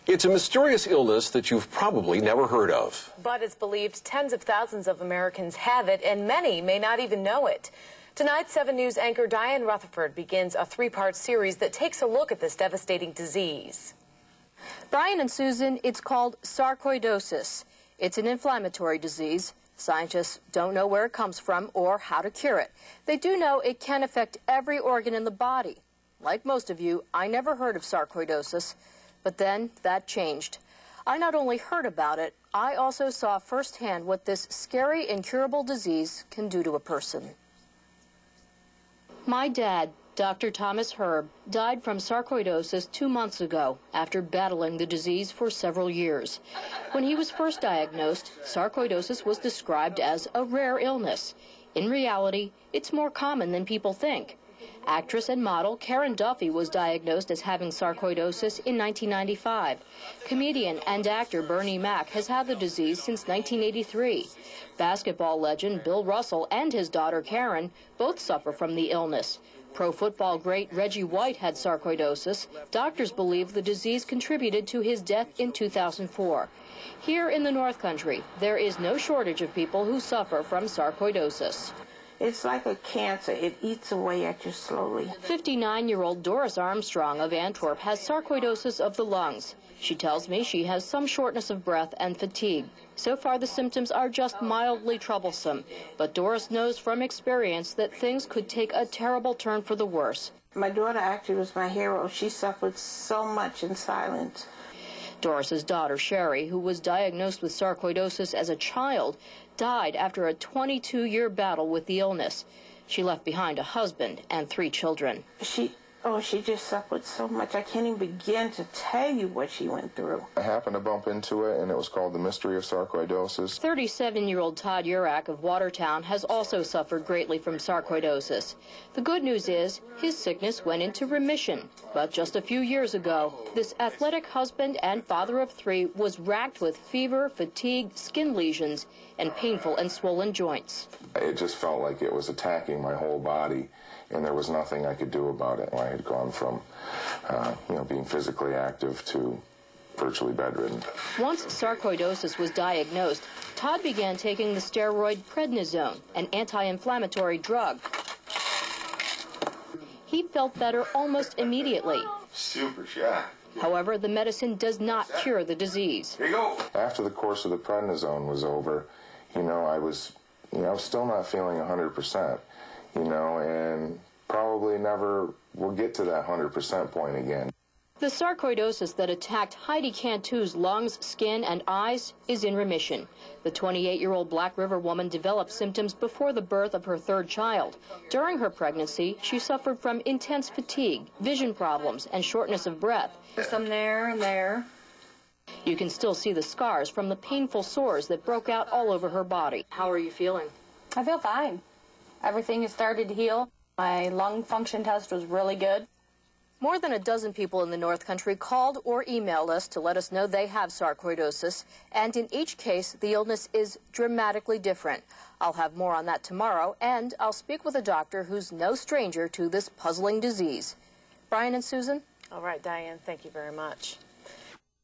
It's a mysterious illness that you've probably never heard of. But it's believed tens of thousands of Americans have it, and many may not even know it. Tonight, 7 News anchor Diane Rutherford begins a 3-part series that takes a look at this devastating disease. Brian and Susan, it's called sarcoidosis. It's an inflammatory disease. Scientists don't know where it comes from or how to cure it. They do know it can affect every organ in the body. Like most of you, I never heard of sarcoidosis. But then that changed. I not only heard about it, I also saw firsthand what this scary, incurable disease can do to a person. My dad, Dr. Thomas Herb, died from sarcoidosis 2 months ago after battling the disease for several years. When he was first diagnosed, sarcoidosis was described as a rare illness. In reality, it's more common than people think. Actress and model Karen Duffy was diagnosed as having sarcoidosis in 1995. Comedian and actor Bernie Mac has had the disease since 1983. Basketball legend Bill Russell and his daughter Karen both suffer from the illness. Pro football great Reggie White had sarcoidosis. Doctors believe the disease contributed to his death in 2004. Here in the North Country, there is no shortage of people who suffer from sarcoidosis. It's like a cancer. It eats away at you slowly. 59-year-old Doris Armstrong of Antwerp has sarcoidosis of the lungs. She tells me she has some shortness of breath and fatigue. So far, the symptoms are just mildly troublesome. But Doris knows from experience that things could take a terrible turn for the worse. My daughter actually was my hero. She suffered so much in silence. Doris's daughter, Sherry, who was diagnosed with sarcoidosis as a child, died after a 22-year battle with the illness. She left behind a husband and 3 children. She just suffered so much. I can't even begin to tell you what she went through. I happened to bump into it, and it was called The Mystery of Sarcoidosis. 37-year-old Todd Urak of Watertown has also suffered greatly from sarcoidosis. The good news is his sickness went into remission. But just a few years ago, this athletic husband and father of 3 was racked with fever, fatigue, skin lesions, and painful and swollen joints. It just felt like it was attacking my whole body, and there was nothing I could do about it. I had gone from, being physically active to virtually bedridden. Once sarcoidosis was diagnosed, Todd began taking the steroid prednisone, an anti-inflammatory drug. He felt better almost immediately. Super shot. However, the medicine does not cure the disease. Here you go. After the course of the prednisone was over, I was still not feeling 100%, and probably never will get to that 100% point again. The sarcoidosis that attacked Heidi Cantu's lungs, skin, and eyes is in remission. The 28-year-old Black River woman developed symptoms before the birth of her 3rd child. During her pregnancy, she suffered from intense fatigue, vision problems, and shortness of breath. Some there and there. You can still see the scars from the painful sores that broke out all over her body. How are you feeling? I feel fine. Everything has started to heal. My lung function test was really good. More than a dozen people in the North Country called or emailed us to let us know they have sarcoidosis, and in each case, the illness is dramatically different. I'll have more on that tomorrow, and I'll speak with a doctor who's no stranger to this puzzling disease. Brian and Susan? All right, Diane, thank you very much.